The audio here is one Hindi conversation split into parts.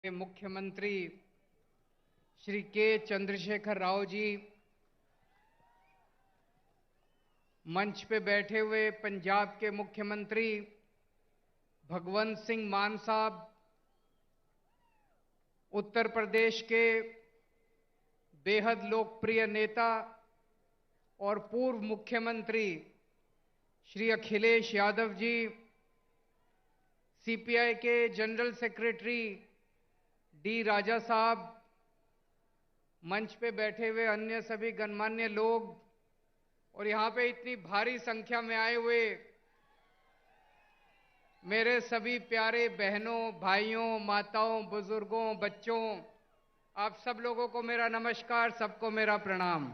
मुख्यमंत्री श्री के चंद्रशेखर राव जी, मंच पे बैठे हुए पंजाब के मुख्यमंत्री भगवंत सिंह मान साहब, उत्तर प्रदेश के बेहद लोकप्रिय नेता और पूर्व मुख्यमंत्री श्री अखिलेश यादव जी, सीपीआई के जनरल सेक्रेटरी डी राजा साहब, मंच पे बैठे हुए अन्य सभी गणमान्य लोग और यहाँ पे इतनी भारी संख्या में आए हुए मेरे सभी प्यारे बहनों, भाइयों, माताओं, बुजुर्गों, बच्चों, आप सब लोगों को मेरा नमस्कार, सबको मेरा प्रणाम।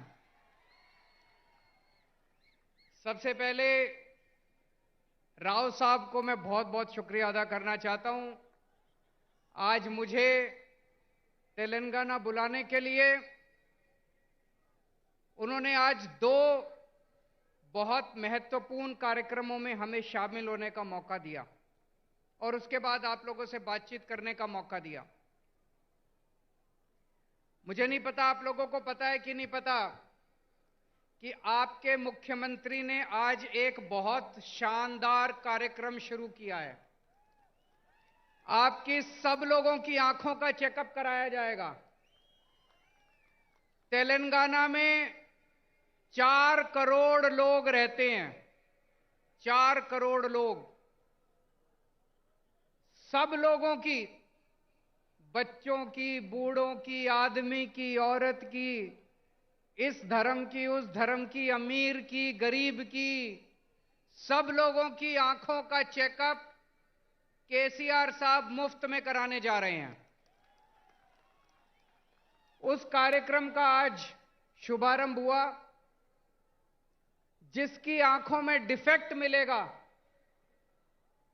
सबसे पहले राव साहब को मैं बहुत बहुत शुक्रिया अदा करना चाहता हूं। आज मुझे तेलंगाना बुलाने के लिए उन्होंने आज दो बहुत महत्वपूर्ण कार्यक्रमों में हमें शामिल होने का मौका दिया और उसके बाद आप लोगों से बातचीत करने का मौका दिया। मुझे नहीं पता आप लोगों को पता है कि नहीं पता कि आपके मुख्यमंत्री ने आज एक बहुत शानदार कार्यक्रम शुरू किया है। आपकी सब लोगों की आंखों का चेकअप कराया जाएगा। तेलंगाना में 4 करोड़ लोग रहते हैं, 4 करोड़ लोग। सब लोगों की, बच्चों की, बूढ़ों की, आदमी की, औरत की, इस धर्म की, उस धर्म की, अमीर की, गरीब की, सब लोगों की आंखों का चेकअप केसीआर साहब मुफ्त में कराने जा रहे हैं। उस कार्यक्रम का आज शुभारंभ हुआ। जिसकी आंखों में डिफेक्ट मिलेगा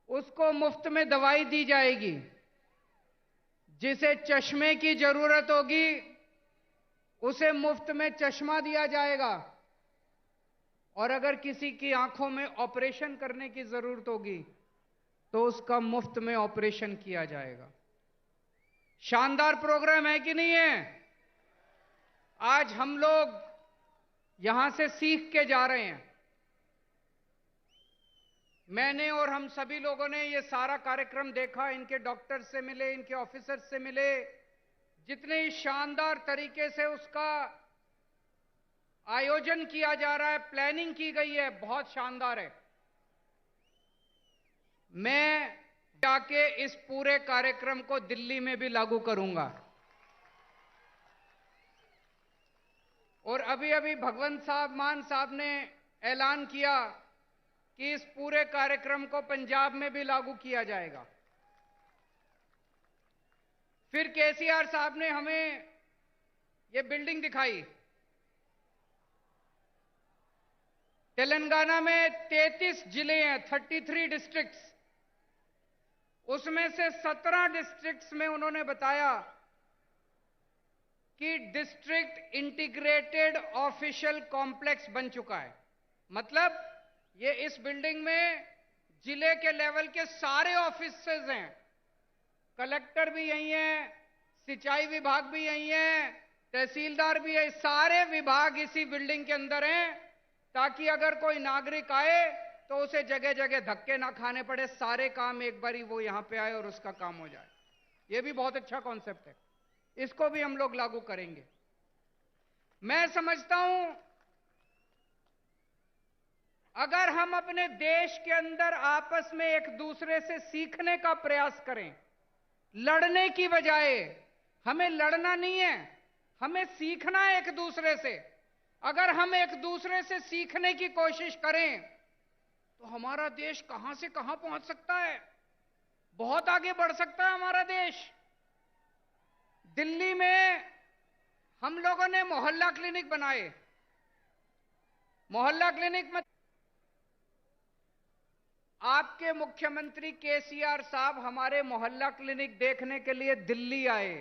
उसको मुफ्त में दवाई दी जाएगी। जिसे चश्मे की जरूरत होगी उसे मुफ्त में चश्मा दिया जाएगा और अगर किसी की आंखों में ऑपरेशन करने की जरूरत होगी तो उसका मुफ्त में ऑपरेशन किया जाएगा। शानदार प्रोग्राम है कि नहीं है? आज हम लोग यहां से सीख के जा रहे हैं। मैंने और हम सभी लोगों ने ये सारा कार्यक्रम देखा, इनके डॉक्टर से मिले, इनके ऑफिसर से मिले, जितने शानदार तरीके से उसका आयोजन किया जा रहा है, प्लानिंग की गई है, बहुत शानदार है। मैं जाके इस पूरे कार्यक्रम को दिल्ली में भी लागू करूंगा और अभी अभी भगवंत मान साहब ने ऐलान किया कि इस पूरे कार्यक्रम को पंजाब में भी लागू किया जाएगा। फिर केसीआर साहब ने हमें ये बिल्डिंग दिखाई। तेलंगाना में 33 जिले हैं, 33 डिस्ट्रिक्ट्स। उसमें से 17 डिस्ट्रिक्ट्स में उन्होंने बताया कि डिस्ट्रिक्ट इंटीग्रेटेड ऑफिशियल कॉम्प्लेक्स बन चुका है। मतलब ये इस बिल्डिंग में जिले के लेवल के सारे ऑफिसेज हैं। कलेक्टर भी यही है, सिंचाई विभाग भी यही है, तहसीलदार भी है, सारे विभाग इसी बिल्डिंग के अंदर हैं ताकि अगर कोई नागरिक आए तो उसे जगह जगह धक्के ना खाने पड़े, सारे काम एक बारी वो यहां पे आए और उसका काम हो जाए। ये भी बहुत अच्छा कॉन्सेप्ट है, इसको भी हम लोग लागू करेंगे। मैं समझता हूं अगर हम अपने देश के अंदर आपस में एक दूसरे से सीखने का प्रयास करें, लड़ने की बजाय, हमें लड़ना नहीं है, हमें सीखना है एक दूसरे से। अगर हम एक दूसरे से सीखने की कोशिश करें तो हमारा देश कहां से कहां पहुंच सकता है, बहुत आगे बढ़ सकता है हमारा देश। दिल्ली में हम लोगों ने मोहल्ला क्लिनिक बनाए। मोहल्ला क्लिनिक में आपके मुख्यमंत्री केसीआर साहब हमारे मोहल्ला क्लिनिक देखने के लिए दिल्ली आए।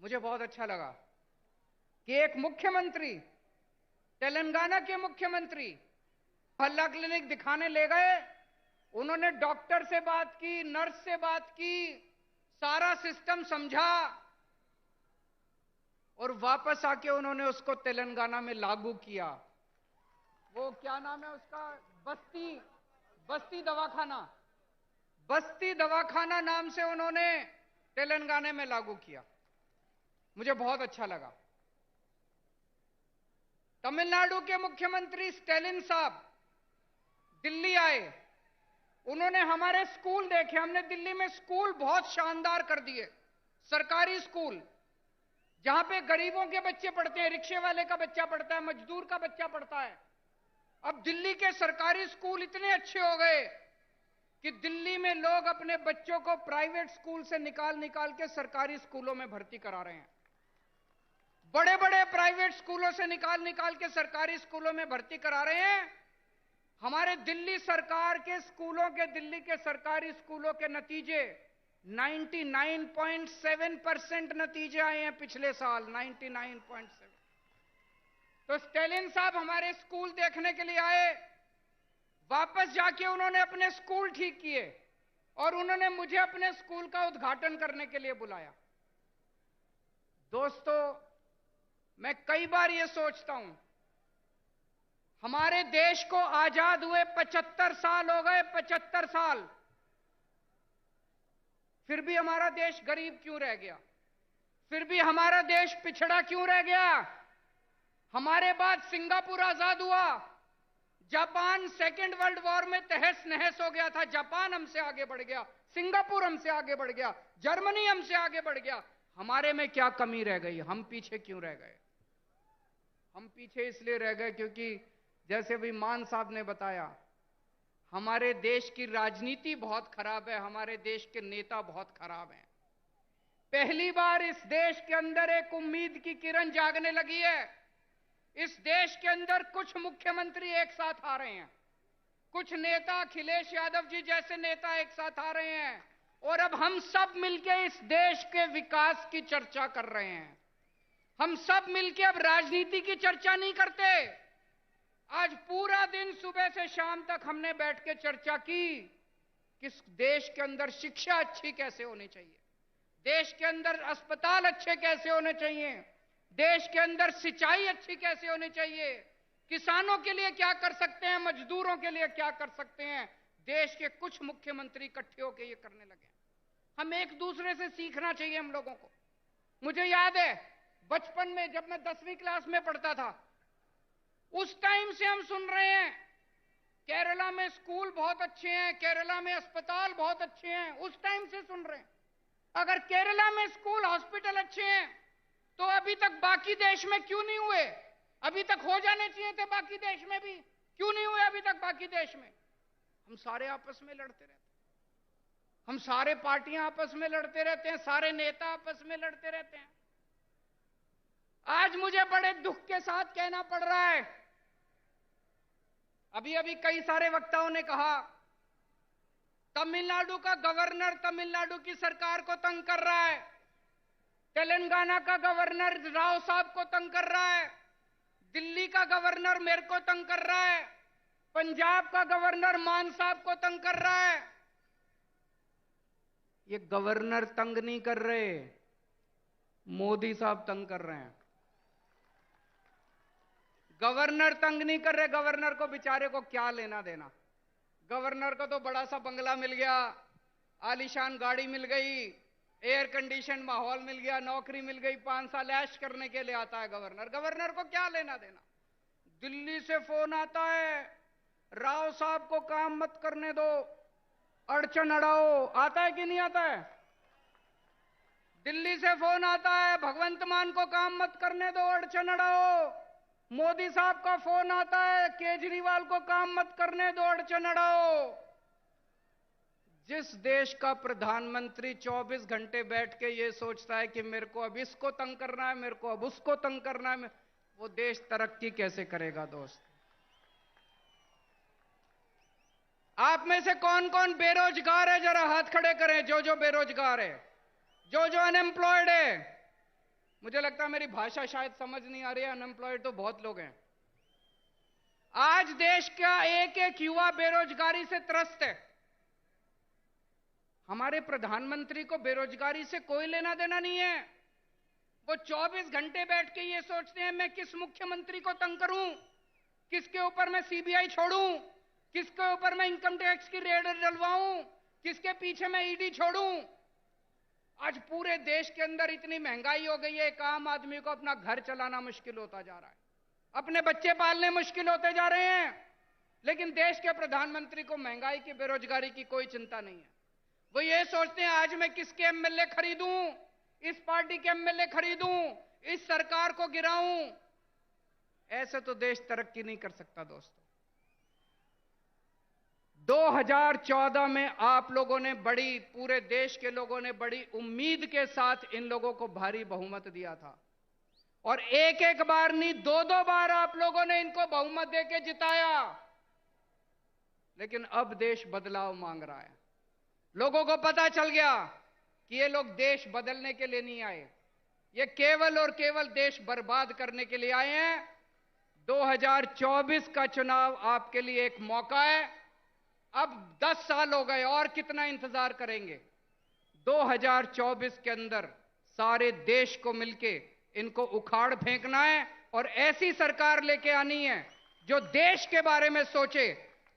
मुझे बहुत अच्छा लगा कि एक मुख्यमंत्री, तेलंगाना के मुख्यमंत्री मोहल्ला क्लिनिक दिखाने ले गए। उन्होंने डॉक्टर से बात की, नर्स से बात की, सारा सिस्टम समझा और वापस आके उन्होंने उसको तेलंगाना में लागू किया। वो क्या नाम है उसका, बस्ती दवाखाना, बस्ती दवाखाना नाम से उन्होंने तेलंगाना में लागू किया। मुझे बहुत अच्छा लगा। तमिलनाडु के मुख्यमंत्री स्टैलिन साहब दिल्ली आए, उन्होंने हमारे स्कूल देखे। हमने दिल्ली में स्कूल बहुत शानदार कर दिए, सरकारी स्कूल जहां पे गरीबों के बच्चे पढ़ते हैं, रिक्शे वाले का बच्चा पढ़ता है, मजदूर का बच्चा पढ़ता है। अब दिल्ली के सरकारी स्कूल इतने अच्छे हो गए कि दिल्ली में लोग अपने बच्चों को प्राइवेट स्कूल से निकाल निकाल के सरकारी स्कूलों में भर्ती करा रहे हैं। बड़े बड़े प्राइवेट स्कूलों से निकाल निकाल के सरकारी स्कूलों में भर्ती करा रहे हैं। हमारे दिल्ली सरकार के स्कूलों के, दिल्ली के सरकारी स्कूलों के नतीजे 99.7% नतीजे आए हैं पिछले साल, 99.7। तो स्टैलिन साहब हमारे स्कूल देखने के लिए आए, वापस जाके उन्होंने अपने स्कूल ठीक किए और उन्होंने मुझे अपने स्कूल का उद्घाटन करने के लिए बुलाया। दोस्तों, मैं कई बार यह सोचता हूं, हमारे देश को आजाद हुए 75 साल हो गए, 75 साल, फिर भी हमारा देश गरीब क्यों रह गया? फिर भी हमारा देश पिछड़ा क्यों रह गया? हमारे बाद सिंगापुर आजाद हुआ, जापान सेकेंड वर्ल्ड वॉर में तहस नहस हो गया था, जापान हमसे आगे बढ़ गया, सिंगापुर हमसे आगे बढ़ गया, जर्मनी हमसे आगे बढ़ गया। हमारे में क्या कमी रह गई? हम पीछे क्यों रह गए? हम पीछे इसलिए रह गए क्योंकि जैसे भी मान साहब ने बताया, हमारे देश की राजनीति बहुत खराब है, हमारे देश के नेता बहुत खराब हैं। पहली बार इस देश के अंदर एक उम्मीद की किरण जागने लगी है। इस देश के अंदर कुछ मुख्यमंत्री एक साथ आ रहे हैं, कुछ नेता, अखिलेश यादव जी जैसे नेता एक साथ आ रहे हैं और अब हम सब मिलकर इस देश के विकास की चर्चा कर रहे हैं। हम सब मिलकर अब राजनीति की चर्चा नहीं करते। आज पूरा दिन सुबह से शाम तक हमने बैठ के चर्चा की कि देश के अंदर शिक्षा अच्छी कैसे होनी चाहिए, देश के अंदर अस्पताल अच्छे कैसे होने चाहिए, देश के अंदर सिंचाई अच्छी कैसे होनी चाहिए, किसानों के लिए क्या कर सकते हैं, मजदूरों के लिए क्या कर सकते हैं। देश के कुछ मुख्यमंत्री इकट्ठे होकर ये करने लगे। हम एक दूसरे से सीखना चाहिए हम लोगों को। मुझे याद है बचपन में जब मैं 10वीं क्लास में पढ़ता था, उस टाइम से हम सुन रहे हैं केरला में स्कूल बहुत अच्छे हैं, केरला में अस्पताल बहुत अच्छे हैं, उस टाइम से सुन रहे हैं। अगर केरला में स्कूल, हॉस्पिटल अच्छे हैं तो अभी तक बाकी देश में क्यों नहीं हुए? अभी तक हो जाने चाहिए थे बाकी देश में भी, क्यों नहीं हुए अभी तक बाकी देश में? हम सारे आपस में लड़ते रहते हैं, हम सारे पार्टियां आपस में लड़ते रहते हैं, सारे नेता आपस में लड़ते रहते हैं। आज मुझे बड़े दुख के साथ कहना पड़ रहा है, अभी अभी कई सारे वक्ताओं ने कहा तमिलनाडु का गवर्नर तमिलनाडु की सरकार को तंग कर रहा है, तेलंगाना का गवर्नर राव साहब को तंग कर रहा है, दिल्ली का गवर्नर मेरे को तंग कर रहा है, पंजाब का गवर्नर मान साहब को तंग कर रहा है। ये गवर्नर तंग नहीं कर रहे, मोदी साहब तंग कर रहे हैं। गवर्नर तंग नहीं कर रहे, गवर्नर को बेचारे को क्या लेना देना। गवर्नर को तो बड़ा सा बंगला मिल गया, आलीशान गाड़ी मिल गई, एयर कंडीशन माहौल मिल गया, नौकरी मिल गई, 5 साल ऐश करने के लिए आता है गवर्नर। गवर्नर को क्या लेना देना? दिल्ली से फोन आता है, राव साहब को काम मत करने दो, अड़चन अड़ाओ, आता है कि नहीं आता है? दिल्ली से फोन आता है, भगवंत मान को काम मत करने दो, अड़चन अड़ाओ। मोदी साहब का फोन आता है, केजरीवाल को काम मत करने दो, अड़चन अड़ाओ। जिस देश का प्रधानमंत्री 24 घंटे बैठ के ये सोचता है कि मेरे को अब इसको तंग करना है, मेरे को अब उसको तंग करना है, वो देश तरक्की कैसे करेगा? दोस्त, आप में से कौन कौन बेरोजगार है? जरा हाथ खड़े करें, जो जो बेरोजगार है, जो जो अनएम्प्लॉयड है। मुझे लगता है मेरी भाषा शायद समझ नहीं आ रही है, अनएम्प्लॉयड तो बहुत लोग हैं। आज देश का एक एक युवा बेरोजगारी से त्रस्त है। हमारे प्रधानमंत्री को बेरोजगारी से कोई लेना देना नहीं है। वो 24 घंटे बैठ के ये सोचते हैं मैं किस मुख्यमंत्री को तंग करूं, किसके ऊपर मैं सीबीआई छोड़ूं, किसके ऊपर मैं इनकम टैक्स की रेड डलवाऊं, किसके पीछे मैं ईडी छोड़ूं। आज पूरे देश के अंदर इतनी महंगाई हो गई है, एक आम आदमी को अपना घर चलाना मुश्किल होता जा रहा है, अपने बच्चे पालने मुश्किल होते जा रहे हैं। लेकिन देश के प्रधानमंत्री को महंगाई की, बेरोजगारी की कोई चिंता नहीं है। वो ये सोचते हैं आज मैं किसके एमएलए खरीदूं, इस पार्टी के एमएलए खरीदूं, इस सरकार को गिराऊं। ऐसे तो देश तरक्की नहीं कर सकता दोस्तों। 2014 में आप लोगों ने पूरे देश के लोगों ने बड़ी उम्मीद के साथ इन लोगों को भारी बहुमत दिया था, और एक एक बार नहीं, दो दो बार आप लोगों ने इनको बहुमत देके जिताया। लेकिन अब देश बदलाव मांग रहा है। लोगों को पता चल गया कि ये लोग देश बदलने के लिए नहीं आए, ये केवल और केवल देश बर्बाद करने के लिए आए हैं। 2024 का चुनाव आपके लिए एक मौका है। अब 10 साल हो गए, और कितना इंतजार करेंगे। 2024 के अंदर सारे देश को मिलके इनको उखाड़ फेंकना है, और ऐसी सरकार लेके आनी है जो देश के बारे में सोचे,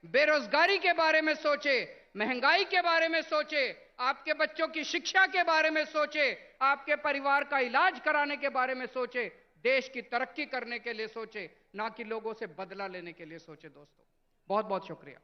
बेरोजगारी के बारे में सोचे, महंगाई के बारे में सोचे, आपके बच्चों की शिक्षा के बारे में सोचे, आपके परिवार का इलाज कराने के बारे में सोचे, देश की तरक्की करने के लिए सोचे, ना कि लोगों से बदला लेने के लिए सोचे। दोस्तों, बहुत बहुत शुक्रिया।